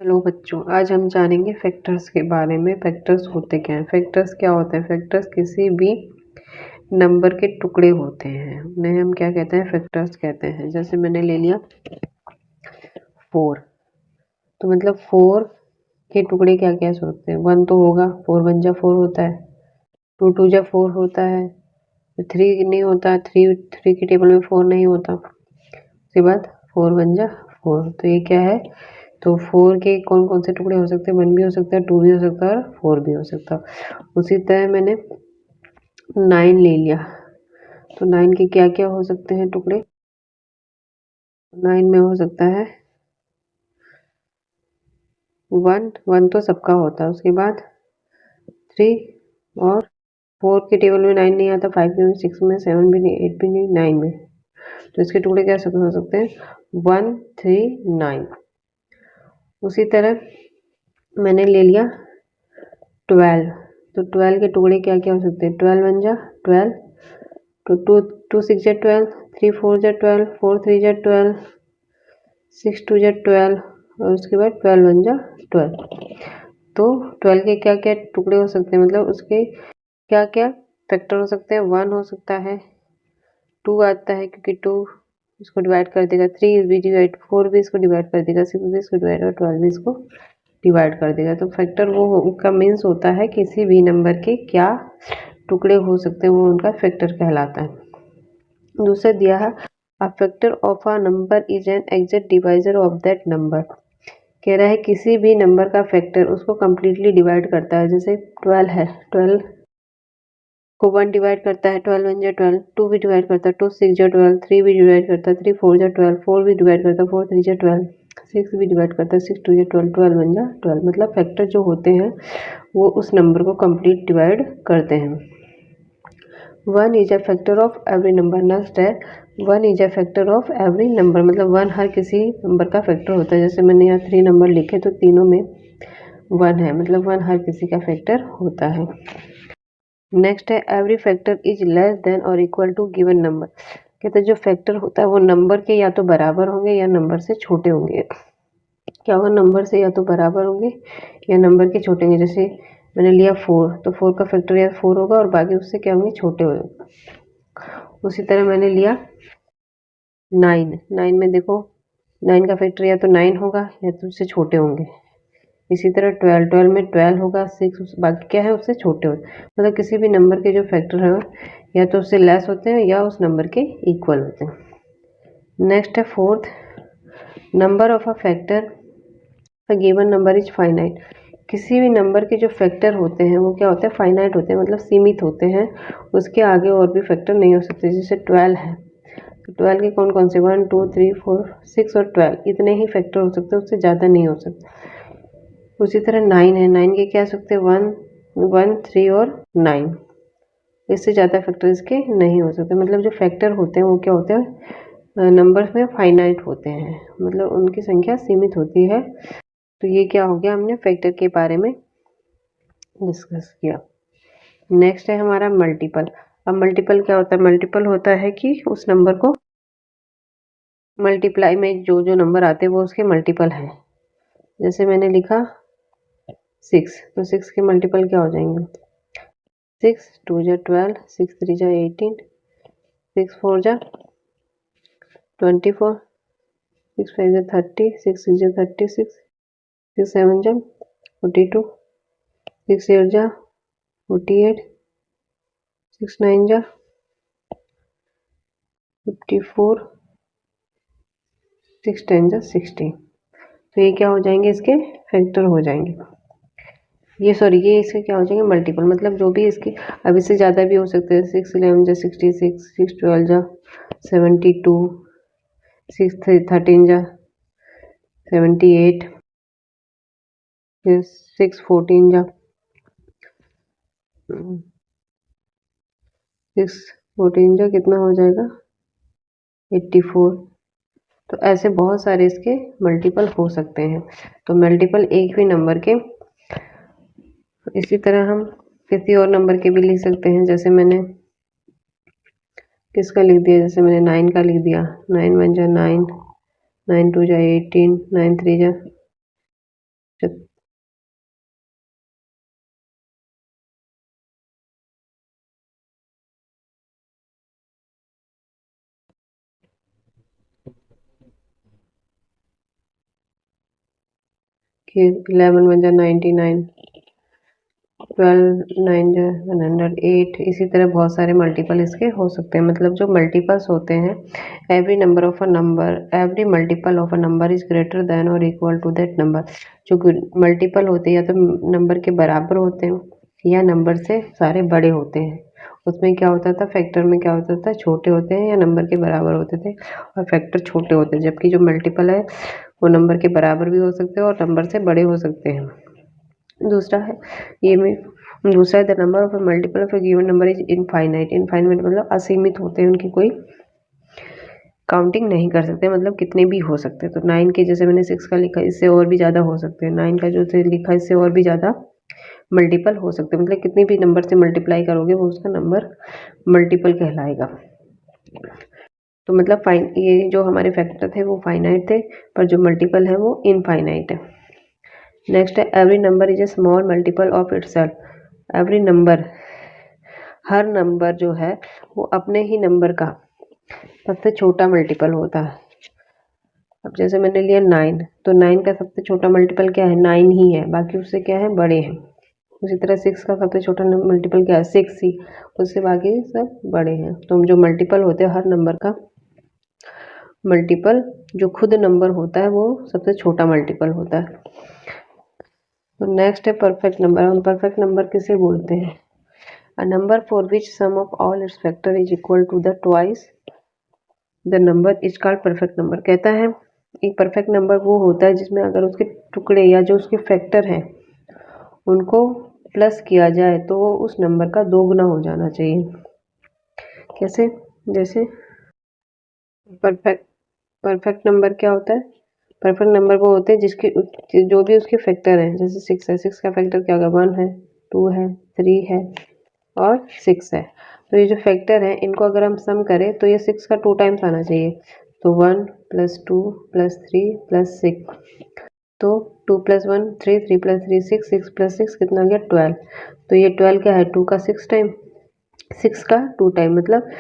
Hello बच्चों, आज हम जानेंगे फैक्टर्स के बारे में। फैक्टर्स होते क्या हैं? फैक्टर्स क्या होते हैं? फैक्टर्स किसी भी नंबर के टुकड़े होते हैं, उन्हें हम क्या कहते हैं? फैक्टर्स कहते हैं। जैसे मैंने ले लिया 4, तो मतलब 4 के टुकड़े क्या क्या होते हैं? 1 तो होगा, 4 1 जा 4 होता है, 2 2 जा 4 होता है, 3 नहीं होता, 3 की टेबल में 4 नहीं होता। उसके बाद 4 1 जा 4, तो ये क्या है? तो 4 के कौन कौन से टुकड़े हो सकते हैं? 1 भी हो सकता है, 2 भी हो सकता है और 4 भी हो सकता है। उसी तरह मैंने 9 ले लिया, तो 9 के क्या क्या हो सकते हैं टुकड़े? 9 में हो सकता है 1 1 तो सबका होता है, उसके बाद 3 और 4 के टेबल में 9 नहीं आता, 5 में, 6 में, 7 भी नहीं, 8 भी नहीं, 9 में। तो इसके टुकड़े क्या हो सकते हैं? 1 3 9। उसी तरह मैंने ले लिया 12, तो 12 के टुकड़े क्या क्या हो सकते हैं? 12 1 जा 12, तो 2 6 जा 12, 3 4 जा 12, 4 3 जा 12, 6 2 जा 12 और उसके बाद 12 1 जा 12। तो 12 के क्या क्या टुकड़े हो सकते हैं? मतलब उसके क्या क्या फैक्टर हो सकते हैं? 1 हो सकता है, 2 आता है क्योंकि 2 इसको डिवाइड कर देगा, 3 भी डिवाइड, 4 भी इसको डिवाइड कर देगा, 6 भी इसको डिवाइड और 12 भी इसको डिवाइड कर देगा। तो फैक्टर वो उनका मीन्स होता है किसी भी नंबर के क्या टुकड़े हो सकते हैं, वो उनका फैक्टर कहलाता है। दूसरा दिया है a factor of a number is an exact divisor of that number. कह रहा है किसी भी नंबर का फैक्टर उसको कम्प्लीटली डिवाइड करता है। जैसे 12 है, 12 को 1 डिवाइड करता है, 12 1 जा 12, 2 भी डिवाइड करता है, 2 6 जा 12, 3 भी डिवाइड करता है, 3 4 जा 12, 4 भी डिवाइड करता है, 4 3 जा 12, 6 भी डिवाइड करता है, 6 2 जा 12, 12 1 जा 12। मतलब फैक्टर जो होते हैं वो उस नंबर को कंप्लीट डिवाइड करते हैं। 1 is a factor of every number. Next है 1 is a factor of every number, मतलब 1 हर किसी नंबर का फैक्टर होता है। जैसे मैंने यहाँ 3 नंबर लिखे तो तीनों में 1 है, मतलब 1 हर किसी का फैक्टर होता है। नेक्स्ट है every factor is less than और इक्वल टू गिवन नंबर। कहते हैं जो फैक्टर होता है वो नंबर के या तो बराबर होंगे या नंबर से छोटे होंगे। क्या होगा? नंबर से या तो बराबर होंगे या नंबर के छोटे होंगे। जैसे मैंने लिया 4, तो 4 का फैक्टर या 4 होगा और बाकी उससे क्या होंगे? छोटे होंगे। उसी तरह मैंने लिया 9, 9 में देखो 9 का फैक्टर या तो 9 होगा या तो उससे छोटे होंगे। इसी तरह 12, 12 में 12 होगा, 6 बाकी क्या है? उससे छोटे होते हैं। मतलब किसी भी नंबर के जो फैक्टर है या तो उससे लेस होते हैं या उस नंबर के इक्वल होते हैं। नेक्स्ट है fourth, number of a factor a given number is finite. किसी भी नंबर के जो फैक्टर होते हैं वो क्या होते हैं? फाइनाइट होते हैं, मतलब सीमित होते हैं, उसके आगे और भी फैक्टर नहीं हो सकते। जैसे 12 है, तो 12 के कौन कौन से? 1 2 3 4 6 और 12, इतने ही फैक्टर हो सकते हैं, उससे ज़्यादा नहीं हो सकते। उसी तरह 9 है, 9 के क्या हो सकते हैं? 1 1 3 और 9, इससे ज़्यादा फैक्टर इसके नहीं हो सकते। मतलब जो फैक्टर होते हैं वो क्या होते हैं? नंबर्स में फाइनाइट होते हैं, मतलब उनकी संख्या सीमित होती है। तो ये क्या हो गया? हमने फैक्टर के बारे में डिस्कस किया। नेक्स्ट है हमारा मल्टीपल। अब मल्टीपल क्या होता है? मल्टीपल होता है कि उस नंबर को मल्टीप्लाई में जो जो नंबर आते हैं वो उसके मल्टीपल हैं। जैसे मैंने लिखा 6, तो 6 के मल्टीपल क्या हो जाएंगे? 6 2 जा 12, 6 3 जा 18, 6 4 जा 24, 6 5 जा 30, 6 6 जा 36, 6 7 जा 42, 6 8 जा 48, 6 9 जा 54, 6 10 जा 60। तो ये क्या हो जाएंगे? इसके फैक्टर हो जाएंगे। ये सॉरी, ये इसके क्या हो जाएंगे? मल्टीपल। मतलब जो भी इसके, अब इससे ज़्यादा भी हो सकते हैं। 6 11 जा 66, 6 12 जा 72, 6 13 जा 78, फिर 6 14 जा 6 14 जा कितना हो जाएगा? 84। तो ऐसे बहुत सारे इसके मल्टीपल हो सकते हैं। तो मल्टीपल एक भी नंबर के। इसी तरह हम किसी और नंबर के भी लिख सकते हैं। जैसे मैंने किसका लिख दिया? जैसे मैंने 9 का लिख दिया, 9 1 जा 9, 9 2 जा 18, 9 3 जा 11 1 99, 12 9 108। इसी तरह बहुत सारे मल्टीपल इसके हो सकते हैं। मतलब जो मल्टीपल्स होते हैं, every multiple of a number is greater than और इक्वल टू दैट नंबर। जो मल्टीपल होते हैं या तो नंबर के बराबर होते हैं या नंबर से सारे बड़े होते हैं। उसमें क्या होता था, फैक्टर में क्या होता था, छोटे होते हैं या नंबर के बराबर होते थे और फैक्टर छोटे होते हैं। जबकि जो मल्टीपल है वो नंबर के बराबर भी हो सकते हैं और नंबर से बड़े हो सकते हैं। दूसरा है दूसरा है the number of a multiple of a given number is infinite. Infinite मतलब असीमित होते हैं, उनकी कोई काउंटिंग नहीं कर सकते, मतलब कितने भी हो सकते हैं। तो 9 के जैसे मैंने 6 का लिखा, इससे और भी ज़्यादा हो सकते हैं। 9 का जो लिखा इससे और भी ज़्यादा मल्टीपल हो सकते हैं। मतलब कितनी भी नंबर से मल्टीप्लाई करोगे वो उसका नंबर मल्टीपल कहलाएगा। तो मतलब ये जो हमारे फैक्टर थे वो फाइनाइट थे, पर जो मल्टीपल है वो इनफाइनाइट है। नेक्स्ट है every number is a small multiple of itself. Every number, her number जो है वो अपने ही नंबर का सबसे छोटा मल्टीपल होता है। अब जैसे मैंने लिया 9, तो 9 का सबसे छोटा मल्टीपल क्या है, 9 ही है, बाकी उससे क्या है, बड़े हैं। उसी तरह 6 का सबसे छोटा मल्टीपल क्या है, 6 ही, उससे बाकी सब बड़े हैं। तो जो मल्टीपल होते हैं, हर नंबर का मल्टीपल जो खुद नंबर होता है वो सबसे छोटा मल्टीपल होता है। तो नेक्स्ट है परफेक्ट नंबर। हम परफेक्ट नंबर किसे बोलते हैं, a number for which sum of all its factor is equal to the twice the number is called perfect number. कहता है एक परफेक्ट नंबर वो होता है जिसमें अगर उसके टुकड़े या जो उसके फैक्टर हैं उनको प्लस किया जाए तो वो उस नंबर का दोगुना हो जाना चाहिए। कैसे, जैसे परफेक्ट नंबर क्या होता है, परफेक्ट नंबर वो होते हैं जिसके जो भी उसके फैक्टर हैं। जैसे 6 है, 6 का फैक्टर क्या होगा, 1 है, 2 है, 3 है और 6 है। तो ये जो फैक्टर हैं इनको अगर हम सम करें तो ये 6 का 2 टाइम्स आना चाहिए। तो 1 + 2 + 3 + 6, तो 2 + 1 3, 3 + 3 6, 6 + 6 कितना आ गया, 12। तो ये 12 क्या है, 2 का 6 टाइम, 6 का 2 टाइम, मतलब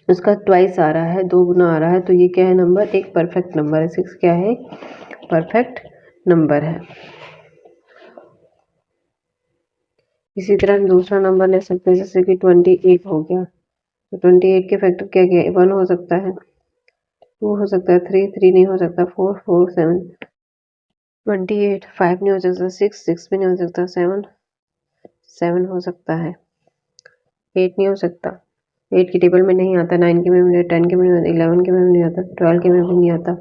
उसका ट्वाइस आ रहा है, 2 गुना आ रहा है। तो ये क्या है, नंबर एक परफेक्ट नंबर है। 6 क्या है, परफेक्ट नंबर है। इसी तरह दूसरा नंबर ले सकते हैं, जैसे कि 28 हो गया। तो 28 के फैक्टर क्या क्या है, 1 हो सकता है, 2 हो सकता है, 3 नहीं हो सकता, 4 7, 28 5 नहीं हो सकता, 6 भी नहीं हो सकता, 7 हो सकता है, 8 नहीं हो सकता, 8 की टेबल में नहीं आता, 9 के में भी, 10 के में नहीं आता, 11 के में भी नहीं आता, 12 के में भी नहीं आता,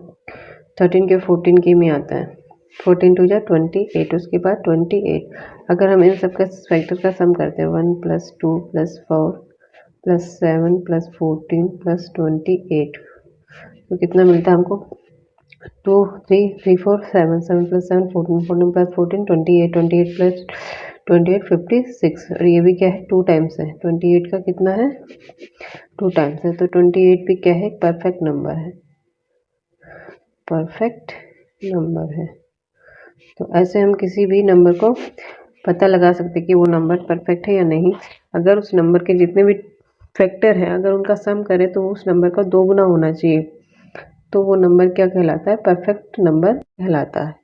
13 के 14 के में आता है। 14 2 = 28, उसके बाद 28। अगर हम इन सब का फैक्टर का सम करते हैं, 1 + 2 + 4 + 7 + 14 + 28, तो कितना मिलता है हमको, 2 3 3 4 7 7 + 7 14 14 + 14 28 28 + 28 56। और ये भी क्या है, 2 टाइम्स है, 28 का कितना है, 2 टाइम्स है। तो 28 भी क्या है, परफेक्ट नंबर है, परफेक्ट नंबर है। तो ऐसे हम किसी भी नंबर को पता लगा सकते कि वो नंबर परफेक्ट है या नहीं। अगर उस नंबर के जितने भी फैक्टर हैं अगर उनका सम करें तो उस नंबर का 2 गुना होना चाहिए, तो वो नंबर क्या कहलाता है, परफेक्ट नंबर कहलाता है।